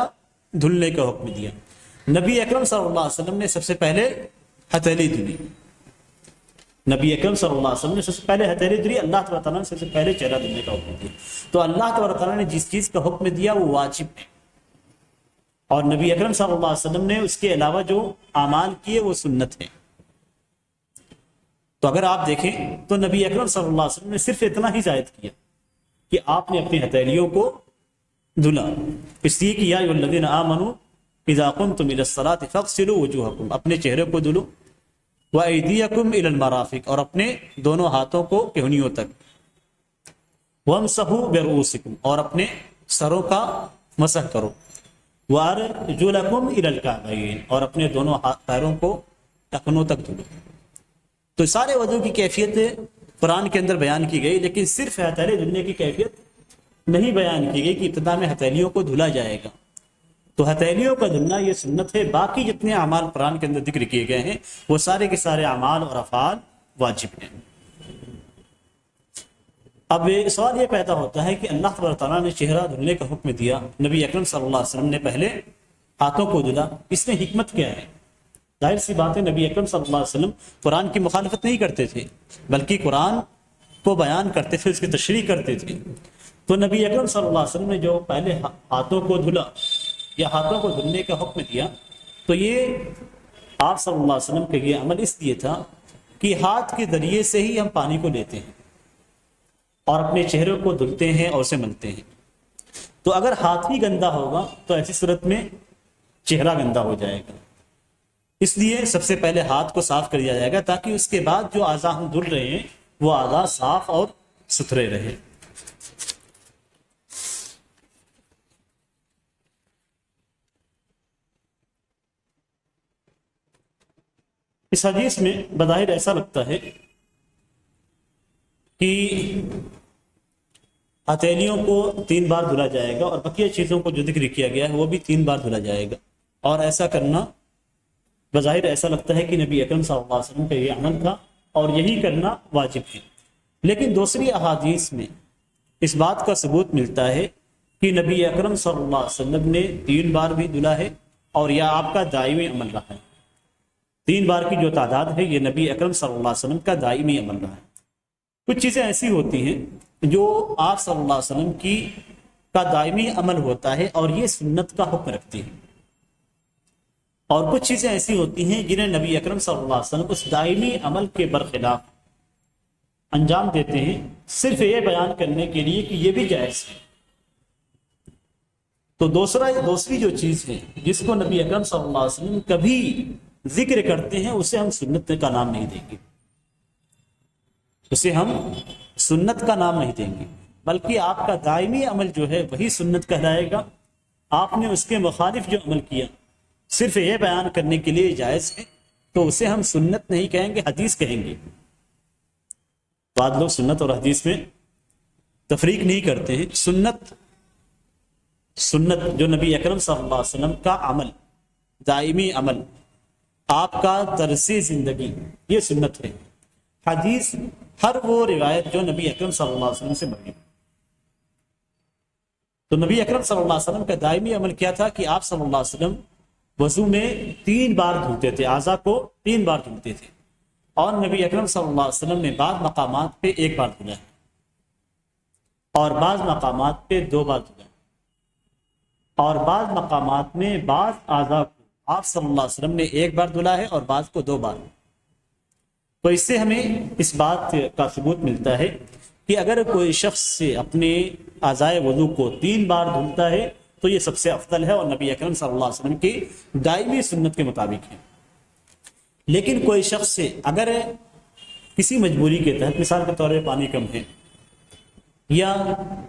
دھلنے کا حکم دیا۔ نبی اکرم صلی اللہ علیہ وسلم نے سب سے پہلے ہتھیلی دھلی، نبی اکرم صلی اللہ علیہ وسلم نے سب سے پہلے ہتھیلی دھلی، اللہ تعالیٰ نے سب سے پہلے چہرہ دھلنے کا حکم دیا۔ تو اللہ تعالیٰ نے جس چیز کا حکم دیا وہ واجب ہے، اور نبی اکرم صلی اللہ علیہ وسلم نے اس کے علاوہ جو اعمال کیے وہ سنت ہے۔ تو اگر آپ دیکھیں تو نبی اکرم صلی اللہ علیہ وسلم نے صرف اتنا ہی زائد کیا کہ آپ نے اپنی ہتھیلیوں کو دھلا، اس لیے کہ یا ایھا الذین آمنوا اذا قمتم الی الصلاۃ فاغسلوا وجوہکم، اپنے چہرے کو دھلو، وایدیکم الی المرافق، اور اپنے دونوں ہاتھوں کو کہنیوں تک، وامسحوا برؤوسکم، اور اپنے سروں کا مسح کرو، وارجلکم الی الکعبین، اور اپنے دونوں پیروں کو ٹخنوں تک دھلو۔ تو سارے وضو کی کیفیت قرآن کے اندر بیان کی گئی، لیکن صرف ہتھیلی دھلنے کی کیفیت نہیں بیان کی گئی کہ ابتدا میں ہتھیلیوں کو دھلا جائے گا۔ تو ہتھیلیوں کا دھلنا یہ سنت ہے، باقی جتنے اعمال قرآن کے اندر ذکر کیے گئے ہیں وہ سارے کے سارے اعمال اور افعال واجب ہیں۔ اب سوال یہ پیدا ہوتا ہے کہ اللہ تبارک تعالیٰ نے چہرہ دھلنے کا حکم دیا، نبی اکرم صلی اللہ علیہ وسلم نے پہلے ہاتھوں کو دھلا، اس میں حکمت کیا ہے؟ ظاہر سی بات ہے نبی اکرم صلی اللہ علیہ وسلم قرآن کی مخالفت نہیں کرتے تھے، بلکہ قرآن کو بیان کرتے تھے، اس کی تشریح کرتے تھے۔ تو نبی اکرم صلی اللہ علیہ وسلم نے جو پہلے ہاتھوں کو دھلا یا ہاتھوں کو دھلنے کا حکم دیا، تو یہ آپ صلی اللہ علیہ وسلم کا یہ عمل اس لیے تھا کہ ہاتھ کے ذریعے سے ہی ہم پانی کو لیتے ہیں اور اپنے چہرے کو دھلتے ہیں اور اسے ملتے ہیں۔ تو اگر ہاتھ ہی گندا ہوگا تو ایسی صورت میں چہرہ گندا ہو جائے گا، اس لیے سب سے پہلے ہاتھ کو صاف کر دیا جائے گا تاکہ اس کے بعد جو اعضاء ہم دھل رہے ہیں وہ اعضاء صاف اور ستھرے رہیں۔ اس حدیث میں بظاہر ایسا لگتا ہے کہ ہتھیلیوں کو 3 بار دھلا جائے گا اور بقیہ چیزوں کو جو ذکر کیا گیا ہے وہ بھی 3 بار دھلا جائے گا، اور ایسا کرنا بظاہر ایسا لگتا ہے کہ نبی اکرم صلی اللہ علیہ وسلم کا یہ عمل تھا اور یہی کرنا واجب ہے۔ لیکن دوسری احادیث میں اس بات کا ثبوت ملتا ہے کہ نبی اکرم صلی اللہ علیہ وسلم نے 3 بار بھی دھلا ہے، اور یہ آپ کا دائمی عمل رہا ہے۔ 3 بار کی جو تعداد ہے یہ نبی اکرم صلی اللہ علیہ وسلم کا دائمی عمل رہا ہے۔ کچھ چیزیں ایسی ہوتی ہیں جو آپ صلی اللہ علیہ وسلم کا دائمی عمل ہوتا ہے اور یہ سنت کا حکم رکھتی ہیں، اور کچھ چیزیں ایسی ہوتی ہیں جنہیں نبی اکرم صلی اللہ علیہ وسلم اس دائمی عمل کے برخلاف انجام دیتے ہیں، صرف یہ بیان کرنے کے لیے کہ یہ بھی جائز ہے۔ تو دوسری جو چیز ہے جس کو نبی اکرم صلی اللہ علیہ وسلم کبھی ذکر کرتے ہیں اسے ہم سنت کا نام نہیں دیں گے، اسے ہم سنت کا نام نہیں دیں گے، بلکہ آپ کا دائمی عمل جو ہے وہی سنت کہلائے گا۔ آپ نے اس کے مخالف جو عمل کیا صرف یہ بیان کرنے کے لیے جائز ہے تو اسے ہم سنت نہیں کہیں گے، حدیث کہیں گے۔ بعض لوگ سنت اور حدیث میں تفریق نہیں کرتے ہیں۔ سنت جو نبی اکرم صلی اللہ علیہ وسلم کا عمل، دائمی عمل، آپ کا طرز زندگی، یہ سنت ہے۔ حدیث ہر وہ روایت جو نبی اکرم صلی اللہ علیہ وسلم سے مروی۔ تو نبی اکرم صلی اللہ علیہ وسلم کا دائمی عمل کیا تھا کہ آپ صلی اللہ علیہ وسلم وضو میں 3 بار دھلتے تھے، اعضاء کو 3 بار دھلتے تھے، اور نبی اکرم صلی اللہ علیہ وسلم نے بعض مقامات پہ 1 بار دھلا ہے اور بعض مقامات پہ 2 بار دھلا ہے، اور بعض مقامات میں بعض اعضاء کو آپ صلی اللہ علیہ وسلم نے 1 بار دھلا ہے اور بعض کو 2 بار۔ تو اس سے ہمیں اس بات کا ثبوت ملتا ہے کہ اگر کوئی شخص سے اپنے اعضائے وضو کو 3 بار دھلتا ہے تو یہ سب سے افضل ہے اور نبی اکرم صلی اللہ علیہ وسلم کی دائمی سنت کے مطابق ہے۔ لیکن کوئی شخص سے اگر کسی مجبوری کے تحت، مثال کے طور پہ پانی کم ہے یا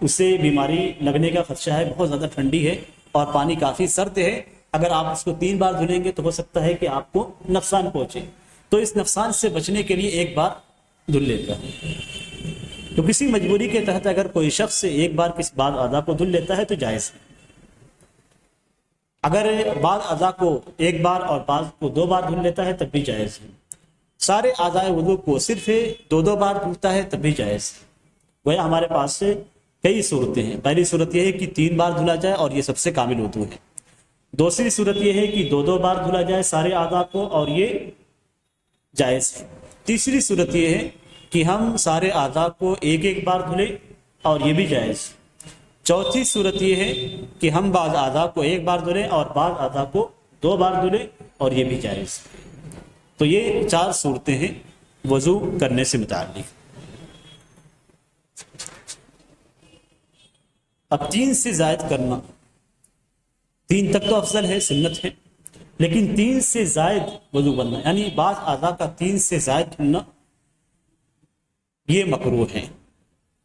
اسے بیماری لگنے کا خدشہ ہے، بہت زیادہ ٹھنڈی ہے اور پانی کافی سرد ہے، اگر آپ اس کو 3 بار دھلیں گے تو ہو سکتا ہے کہ آپ کو نقصان پہنچے، تو اس نقصان سے بچنے کے لیے ایک بار دھل لیتا ہے۔ تو کسی مجبوری کے تحت اگر کوئی شخص ایک بار کسی بعض اعضاء کو دھل لیتا ہے تو جائز ہے۔ اگر بعض اعضاء کو ایک بار اور بعض کو 2 بار دھل لیتا ہے تب بھی جائز ہے۔ سارے اعضاء وضو کو صرف 2 بار دھلتا ہے تب بھی جائز ہے۔ گویا ہمارے پاس سے کئی صورتیں ہیں۔ پہلی صورت یہ ہے کہ 3 بار دھلا جائے اور یہ سب سے کامل وضو ہے۔ دوسری صورت یہ ہے کہ 2 بار دھلا جائے سارے اعضاء کو اور یہ جائز ہے۔ تیسری صورت یہ ہے کہ ہم سارے اعضاء کو ایک بار دھلیں اور یہ بھی جائز۔ چوتھی صورت یہ ہے کہ ہم بعض اعضاء کو 1 بار دھلیں اور بعض اعضاء کو 2 بار دھلیں اور یہ بھی جائز۔ تو یہ 4 صورتیں ہیں وضو کرنے سے متعلق۔ اب 3 سے زائد کرنا، 3 تک تو افضل ہے، سنت ہے، لیکن 3 سے زائد وضو کرنا یعنی بعض اعضاء کا 3 سے زائد دھلنا یہ مکروہ ہے۔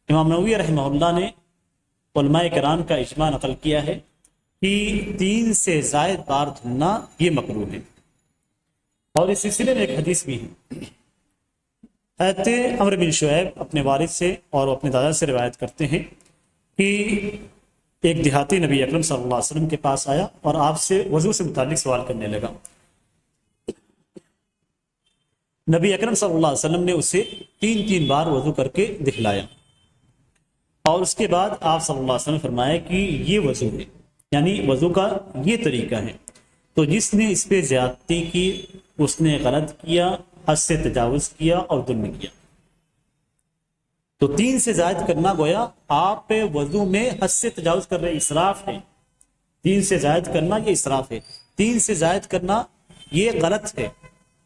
امام نووی رحمہ اللہ نے علماء کرام کا اجماع نقل کیا ہے کہ 3 سے زائد بار دھلنا یہ مکروہ ہے۔ اور اس سلسلے میں ایک حدیث بھی ہے۔ حضرت عمرو بن شعیب اپنے والد سے اور اپنے دادا سے روایت کرتے ہیں کہ ایک دیہاتی نبی اکرم صلی اللہ علیہ وسلم کے پاس آیا اور آپ سے وضو سے متعلق سوال کرنے لگا۔ نبی اکرم صلی اللہ علیہ وسلم نے اسے 3 بار وضو کر کے دکھلایا اور اس کے بعد آپ صلی اللہ علیہ وسلم نے فرمایا کہ یہ وضو ہے، یعنی وضو کا یہ طریقہ ہے، تو جس نے اس پہ زیادتی کی اس نے غلط کیا، حد سے تجاوز کیا اور ظلم کیا۔ تو 3 سے زائد کرنا گویا آپ وضو میں حد سے تجاوز کر رہے، اسراف ہے۔ 3 سے زائد کرنا یہ اسراف ہے، 3 سے زائد کرنا یہ غلط ہے،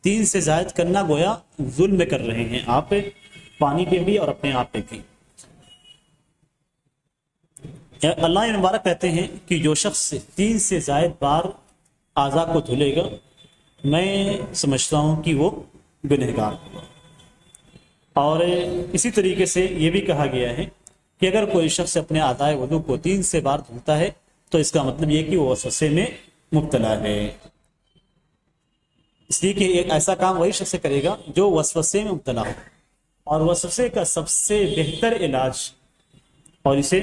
3 سے زائد کرنا گویا ظلم کر رہے ہیں آپ پانی پہ بھی اور اپنے آپ پہ بھی۔ اللہ مبارک کہتے ہیں کہ جو شخص 3 سے زائد بار اعضاء کو دھلے گا میں سمجھتا ہوں کہ وہ گنہگار ہوگا۔ اور اسی طریقے سے یہ بھی کہا گیا ہے کہ اگر کوئی شخص اپنے اعضاء وضو کو 3 سے بار دھلتا ہے تو اس کا مطلب یہ کہ وہ وسوسے میں مبتلا ہے، اس لیے کہ ایک ایسا کام وہی شخص کرے گا جو وسوسے میں مبتلا ہو۔ اور وسوسے کا سب سے بہتر علاج، اور اسے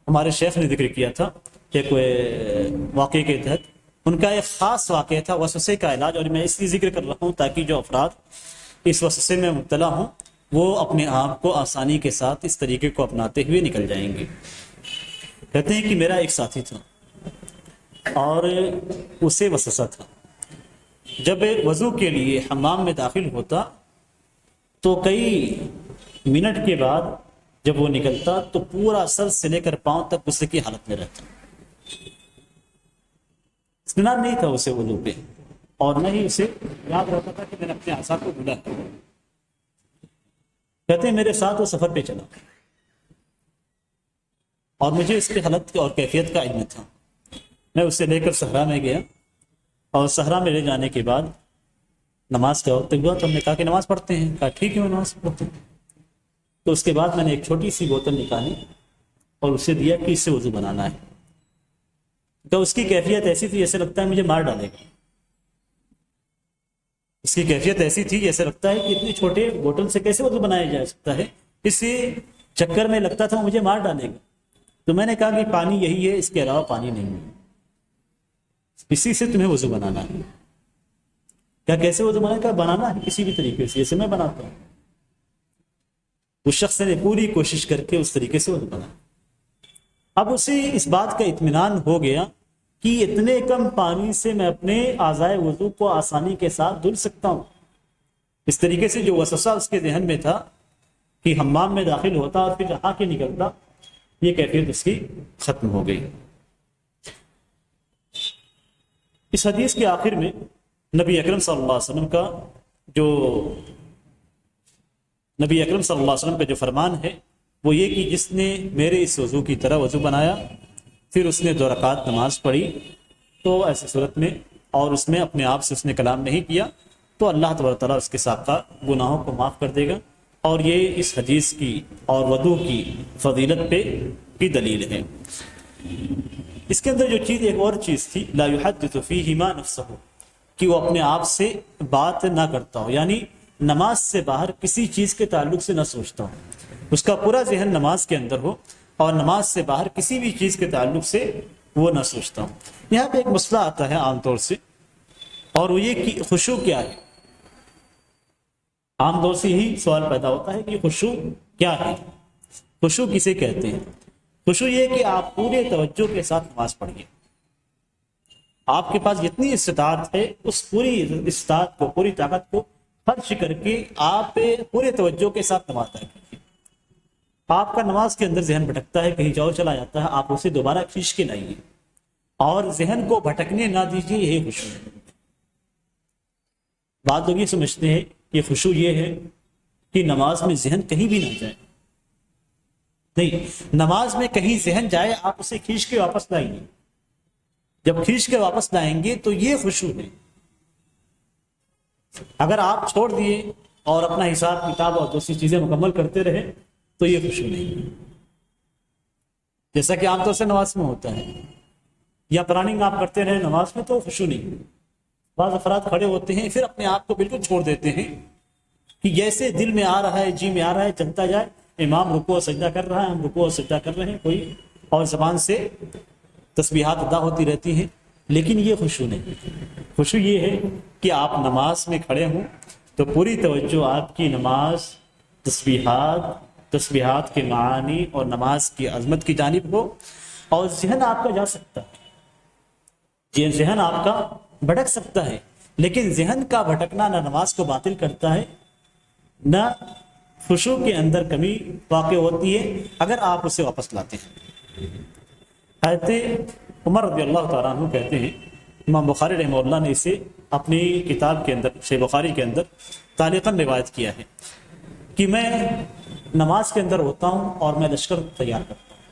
ہمارے شیخ نے ذکر کیا تھا کہ کوئی واقعے کے تحت ان کا ایک خاص واقعہ تھا وسوسے کا علاج، اور میں اس لیے ذکر کر رہا ہوں تاکہ جو افراد اس وسوسے میں مبتلا ہوں وہ اپنے آپ کو آسانی کے ساتھ اس طریقے کو اپناتے ہوئے نکل جائیں گے۔ کہتے ہیں کہ میرا ایک ساتھی تھا اور اسے وسوسہ تھا، جب وضو کے لیے حمام میں داخل ہوتا تو کئی منٹ کے بعد جب وہ نکلتا تو پورا سر سے لے کر پاؤں تک غصے کی حالت میں رہتا، اطمینان نہیں تھا اسے وضو پہ، اور نہ ہی اسے یاد رہتا تھا کہ میں نے اپنے اعضاء کو دھلا ہے۔ کہتے ہیں میرے ساتھ وہ سفر پہ چلا اور مجھے اس کی حالت اور کیفیت کا علم تھا۔ میں اسے لے کر صحرا میں گیا اور صحرا میں لے جانے کے بعد نماز کا وقت ہوا تو ہم نے کہا کہ نماز پڑھتے ہیں، کہا ٹھیک ہے میں نماز پڑھتے ہیں۔ تو اس کے بعد میں نے ایک چھوٹی سی بوتل نکالی اور اسے دیا کہ اس سے وضو بنانا ہے۔ تو اس کی کیفیت ایسی تھی جیسے لگتا ہے مجھے مار ڈالے گا، اس کی کیفیت ایسی تھی جیسے لگتا ہے کہ اتنے چھوٹے بوتل سے کیسے وضو بنایا جا سکتا ہے، اس چکر میں لگتا تھا مجھے مار ڈالے گا۔ تو میں نے کہا کہ پانی یہی ہے، اس کے علاوہ پانی نہیں ہے، اسی سے تمہیں وضو بنانا ہے۔ کیا کیسے وضو بنانا؟ کہا بنانا ہے کسی بھی طریقے سے جیسے میں بناتا ہوں۔ اس شخص نے پوری کوشش کر کے اس طریقے سے وضو بنا۔ اب اسے اس بات کا اطمینان ہو گیا کہ اتنے کم پانی سے میں اپنے اعضاء وضو کو آسانی کے ساتھ دھل سکتا ہوں۔ اس طریقے سے جو وسوسہ اس کے ذہن میں تھا کہ حمام میں داخل ہوتا اور پھر آ کے نکلتا، یہ کیفیت اس کی ختم ہو گئی۔ اس حدیث کے آخر میں نبی اکرم صلی اللہ علیہ وسلم کا جو فرمان ہے وہ یہ کہ جس نے میرے اس وضو کی طرح وضو بنایا پھر اس نے 2 رکعت نماز پڑھی تو ایسی صورت میں اور اس میں اپنے آپ سے اس نے کلام نہیں کیا تو اللہ تبارک تعالیٰ اس کے سابقہ گناہوں کو معاف کر دے گا. اور یہ اس حدیث کی اور وضو کی فضیلت پہ کی دلیل ہے. اس کے اندر جو چیز ایک اور چیز تھی لا يحدث فيهما نفسه کہ وہ اپنے آپ سے بات نہ کرتا ہو، یعنی نماز سے باہر کسی چیز کے تعلق سے نہ سوچتا ہو، اس کا پورا ذہن نماز کے اندر ہو اور نماز سے باہر کسی بھی چیز کے تعلق سے وہ نہ سوچتا ہو. یہاں پہ ایک مسئلہ آتا ہے عام طور سے، اور وہ یہ کہ خشوع کیا ہے. عام طور سے یہی سوال پیدا ہوتا ہے کہ خشوع کیا ہے، خشوع کسے کہتے ہیں. خشوع یہ کہ آپ پورے توجہ کے ساتھ نماز پڑھیے، آپ کے پاس جتنی استطاعت ہے اس پوری استطاعت کو، پوری طاقت کو خرچ کر کے آپ پورے توجہ کے ساتھ نماز ادا کیجیے. آپ کا نماز کے اندر ذہن بھٹکتا ہے، کہیں جاؤ چلا جاتا ہے، آپ اسے دوبارہ کھینچ کے لائیے اور ذہن کو بھٹکنے نہ دیجیے. یہی خشوع ہے. بعض لوگ یہ سمجھتے ہیں کہ خشوع یہ ہے کہ نماز میں ذہن کہیں بھی نہ جائے. نہیں، نماز میں کہیں ذہن جائے آپ اسے کھینچ کے واپس لائیے. جب کھینچ کے واپس لائیں گے تو یہ خشوع ہے. اگر آپ چھوڑ دیے اور اپنا حساب کتاب اور دوسری چیزیں مکمل کرتے رہے تو یہ خشوع نہیں، جیسا کہ عام طور سے نماز میں ہوتا ہے. یا پلاننگ آپ کرتے رہے نماز میں تو خشوع نہیں. بعض افراد کھڑے ہوتے ہیں پھر اپنے آپ کو بالکل چھوڑ دیتے ہیں کہ جیسے دل میں آ رہا ہے، جی میں آ رہا ہے، چلتا جائے. امام رکوع و سجدہ کر رہا ہے، ہم رکوع و سجدہ کر رہے ہیں، کوئی اور زبان سے تسبیحات ادا ہوتی رہتی ہیں، لیکن یہ خشوع نہیں. خشوع یہ ہے کہ آپ نماز میں کھڑے ہوں تو پوری توجہ آپ کی نماز، تسبیحات کے معانی اور نماز کی عظمت کی جانب ہو. اور ذہن آپ کا جا سکتا ہے، یہ ذہن آپ کا بھٹک سکتا ہے، لیکن ذہن کا بھٹکنا نہ نماز کو باطل کرتا ہے نہ خشوع کے اندر کمی واقع ہوتی ہے اگر آپ اسے واپس لاتے ہیں. حضرت عمر رضی اللہ تعالیٰ عنہ کہتے ہیں، امام بخاری رحمہ اللہ نے اسے اپنی کتاب کے اندر، صحیح بخاری کے اندر تعلیقاً روایت کیا ہے کہ میں نماز کے اندر ہوتا ہوں اور میں لشکر تیار کرتا ہوں.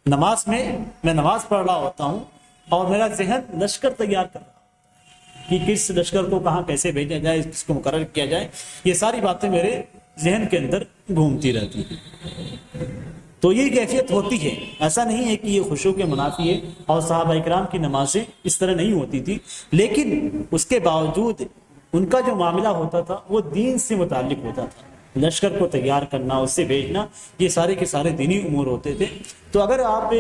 نماز میں نماز پڑھ رہا ہوتا ہوں اور میرا ذہن لشکر تیار کر رہا کہ کس لشکر کو کہاں کیسے بھیجا جائے، کس کو مقرر کیا جائے. یہ ساری باتیں میرے ذہن کے اندر گھومتی رہتی ہیں. تو یہ کیفیت ہوتی ہے. ایسا نہیں ہے کہ یہ خشوع کے منافی ہے، اور صحابہ اکرام کی نمازیں اس طرح نہیں ہوتی تھی، لیکن اس کے باوجود ان کا جو معاملہ ہوتا تھا وہ دین سے متعلق ہوتا تھا. لشکر کو تیار کرنا، اس سے بھیجنا، یہ سارے کے سارے دینی امور ہوتے تھے. تو اگر آپ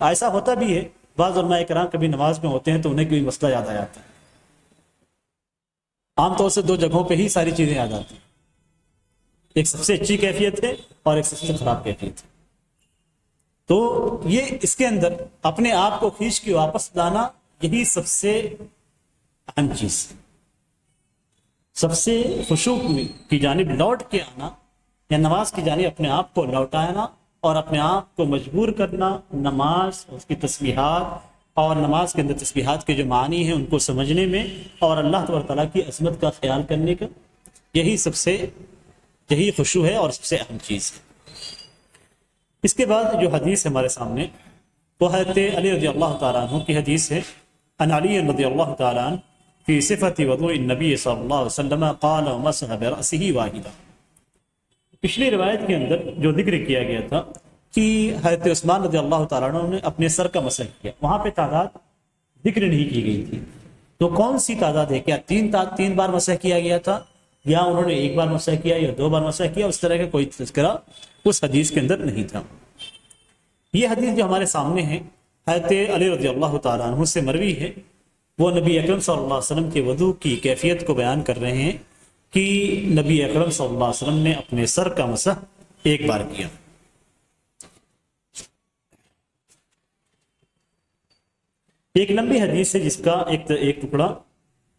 ایسا ہوتا بھی ہے، بعض علماء کرام کبھی نماز میں ہوتے ہیں تو انہیں کوئی مسئلہ یاد آ جاتا ہے. عام طور سے 2 جگہوں پہ ہی ساری چیزیں یاد آتی ہیں، ایک سب سے اچھی کیفیت ہے اور ایک سب سے خراب کیفیت ہے. تو یہ اس کے اندر اپنے آپ کو کھینچ کے واپس لانا، یہی سب سے اہم چیز ہے. سب سے خشوع کی جانب لوٹ کے آنا، یا نماز کی جانب اپنے آپ کو لوٹانا اور اپنے آپ کو مجبور کرنا نماز، اس کی تسبیحات اور نماز کے اندر تسبیحات کے جو معنی ہیں ان کو سمجھنے میں اور اللہ تبارک تعالیٰ کی عظمت کا خیال کرنے کا، یہی خشوع ہے اور سب سے اہم چیز ہے. اس کے بعد جو حدیث ہمارے سامنے وہ حضرت علی رضی اللہ تعالیٰ عنہ کی حدیث ہے. عن علی رضی اللہ تعالیٰ عنہ فی صفت وضوء النبی صلی اللہ علیہ وسلم قال ومسح برأسه واحدا. پچھلی روایت کے اندر جو ذکر کیا گیا تھا کہ حضرت عثمان رضی اللہ تعالیٰ عنہ نے اپنے سر کا مسح کیا، وہاں پہ تعداد ذکر نہیں کی گئی تھی. تو کون سی تعداد ہے؟ کیا 3 بار مسح کیا گیا تھا، یا انہوں نے 1 بار مسح کیا، یا 2 بار مسح کیا؟ اس طرح کا کوئی تذکرہ اس حدیث کے اندر نہیں تھا. یہ حدیث جو ہمارے سامنے ہے حضرت علی رضی اللہ تعالیٰ عنہ سے مروی ہے. وہ نبی اکرم صلی اللہ علیہ وسلم کے وضو کی کیفیت کو بیان کر رہے ہیں کہ نبی اکرم صلی اللہ علیہ وسلم نے اپنے سر کا مسح 1 بار کیا. ایک لمبی حدیث ہے جس کا ایک ٹکڑا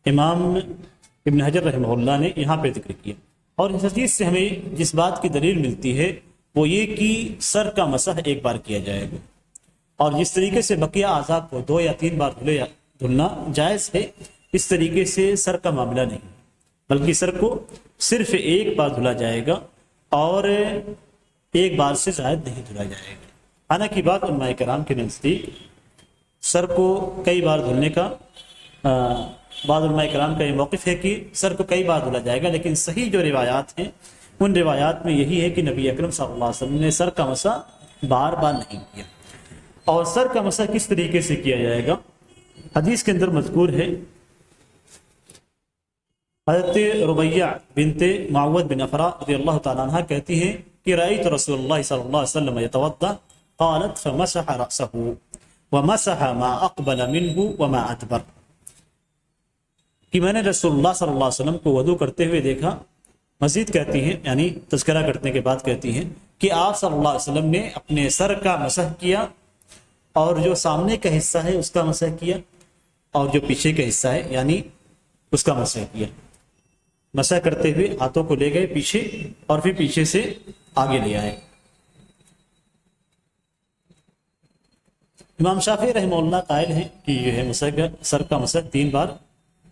امام ابن حجر رحمہ اللہ نے یہاں پہ ذکر کیا. اور اس حدیث سے ہمیں جس بات کی دلیل ملتی ہے وہ یہ کہ سر کا مسح 1 بار کیا جائے گا، اور جس طریقے سے بقیہ اعضاء کو 2 یا 3 بار دھلنا جائز ہے، اس طریقے سے سر کا معاملہ نہیں، بلکہ سر کو صرف 1 بار دھلا جائے گا اور 1 بار سے زائد نہیں دھلا جائے گا. حالانکہ بعض علماء کرام کے نزدیک سر کو کئی بار دھلنے کا بعض علماء کرام کا یہ موقف ہے کہ سر کو کئی بار دھلا جائے گا، لیکن صحیح جو روایات ہیں ان روایات میں یہی ہے کہ نبی اکرم صلی اللہ علیہ وسلم نے سر کا مسح بار بار نہیں کیا۔ اور سر کا مسح کس طریقے سے کیا جائے گا؟ حدیث کے اندر مذکور ہے، حضرت ربیہ بنت معوذ بن افرا رضی اللہ تعالیٰ عنہ کہتی ہیں کہ رأیت رسول اللہ صلی اللہ علیہ وسلم یتوضأ قالت فمسح رأسه ومسح ما اقبل منه وما ادبر، کہ میں نے رسول اللہ صلی اللہ علیہ وسلم کو وضو کرتے ہوئے دیکھا۔ مزید کہتی ہیں، یعنی تذکرہ کرنے کے بعد کہتی ہیں کہ آپ صلی اللہ علیہ وسلم نے اپنے سر کا مسح کیا، اور جو سامنے کا حصہ ہے اس کا مسح کیا، اور جو پیچھے کا حصہ ہے یعنی اس کا مسح کیا۔ مسح کرتے ہوئے ہاتھوں کو لے گئے پیچھے، اور پھر پیچھے سے آگے لے آئے۔ امام شافعی رحمہ اللہ قائل ہیں کہ یہ ہے سر کا مسح 3 بار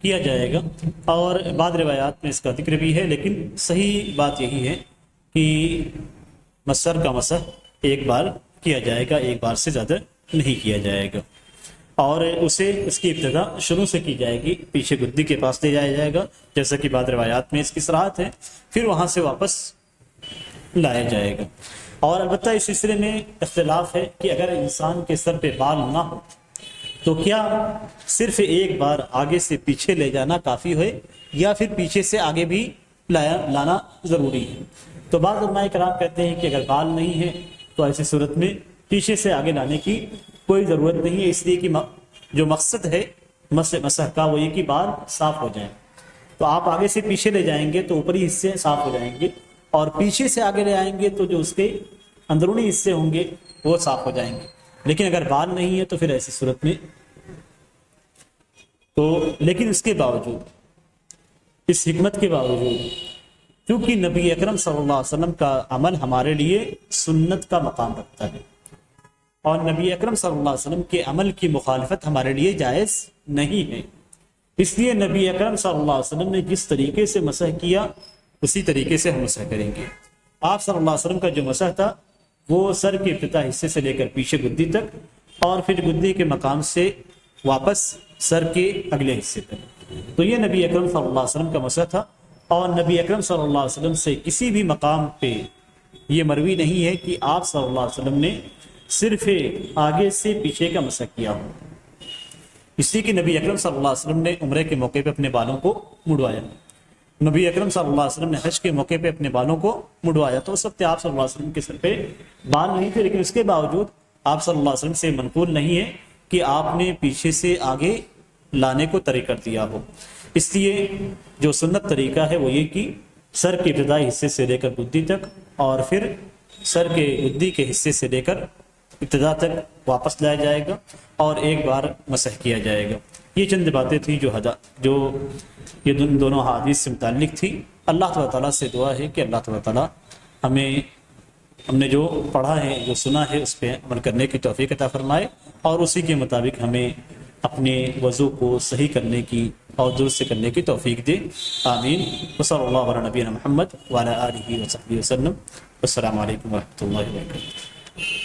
کیا جائے گا، اور بعض روایات میں اس کا ذکر بھی ہے، لیکن صحیح بات یہی ہے کہ سر کا مسح 1 بار کیا جائے گا، 1 بار سے زیادہ نہیں کیا جائے گا، اور اس کی ابتدا شروع سے کی جائے گی، پیچھے گدی کے پاس لے جایا جائے گا جیسا کہ بعض روایات میں اس کی صراحت ہے، پھر وہاں سے واپس لایا جائے گا۔ اور البتہ اس سلسلے میں اختلاف ہے کہ اگر انسان کے سر پہ بال نہ ہو تو کیا صرف 1 بار آگے سے پیچھے لے جانا کافی ہے، یا پھر پیچھے سے آگے بھی لانا ضروری ہے؟ تو بعض علماء کرام کہتے ہیں کہ اگر بال نہیں ہے تو ایسی صورت میں پیچھے سے آگے لانے کی کوئی ضرورت نہیں ہے، اس لیے کہ جو مقصد ہے مسح کا وہ یہ کہ بال صاف ہو جائیں۔ تو آپ آگے سے پیچھے لے جائیں گے تو اوپری حصے صاف ہو جائیں گے، اور پیچھے سے آگے لے آئیں گے تو جو اس کے اندرونی حصے ہوں گے وہ صاف ہو جائیں گے۔ لیکن اگر بال نہیں ہے تو پھر ایسی صورت میں لیکن اس کے باوجود، اس حکمت کے باوجود، کیونکہ نبی اکرم صلی اللہ علیہ وسلم کا عمل ہمارے لیے سنت کا مقام رکھتا ہے، اور نبی اکرم صلی اللہ علیہ وسلم کے عمل کی مخالفت ہمارے لیے جائز نہیں ہے، اس لیے نبی اکرم صلی اللہ علیہ وسلم نے جس طریقے سے مسح کیا اسی طریقے سے ہم مسح کریں گے۔ آپ صلی اللہ علیہ وسلم کا جو مسح تھا وہ سر کے ابتدائی حصے سے لے کر پیچھے گدی تک، اور پھر گدی کے مقام سے واپس سر کے اگلے حصے تک۔ تو یہ نبی اکرم صلی اللہ علیہ وسلم کا مسح تھا، اور نبی اکرم صلی اللہ علیہ وسلم سے کسی بھی مقام پہ یہ مروی نہیں ہے کہ آپ صلی اللہ علیہ وسلم نے صرف آگے سے پیچھے کا مسح کیا ہو، اس لیے کہ نبی اکرم صلی اللہ علیہ وسلم نے عمرے کے موقع پہ اپنے بالوں کو مڑوایا، نبی اکرم صلی اللہ علیہ وسلم نے حج کے موقع پہ اپنے بالوں کو مڑوایا، تو اس وقت آپ صلی اللہ علیہ وسلم کے سر پہ بال نہیں تھے، لیکن اس کے باوجود آپ صلی اللہ علیہ وسلم سے منقول نہیں ہے کہ آپ نے پیچھے سے آگے لانے کو طے کر دیا ہو۔ اس لیے جو سنت طریقہ ہے وہ یہ کہ سر کے ابتدائی حصے سے لے کر گدی تک، اور پھر سر کے گدی کے حصے سے لے کر ابتدا تک واپس لایا جائے گا، اور 1 بار مسح کیا جائے گا۔ یہ چند باتیں تھیں جو یہ دونوں حدیث سے متعلق تھی۔ اللہ تعالیٰ سے دعا ہے کہ اللہ تعالیٰ ہم نے جو پڑھا ہے، جو سنا ہے، اس پہ عمل کرنے کی توفیق عطا فرمائے، اور اسی کے مطابق ہمیں اپنے وضو کو صحیح کرنے کی اور درست کرنے کی توفیق دے، آمین۔ وصلی اللہ علی نبینا محمد وعلی آلہ وصحبہ وسلم۔ السلام علیکم ورحمۃ اللہ وبرکاتہ۔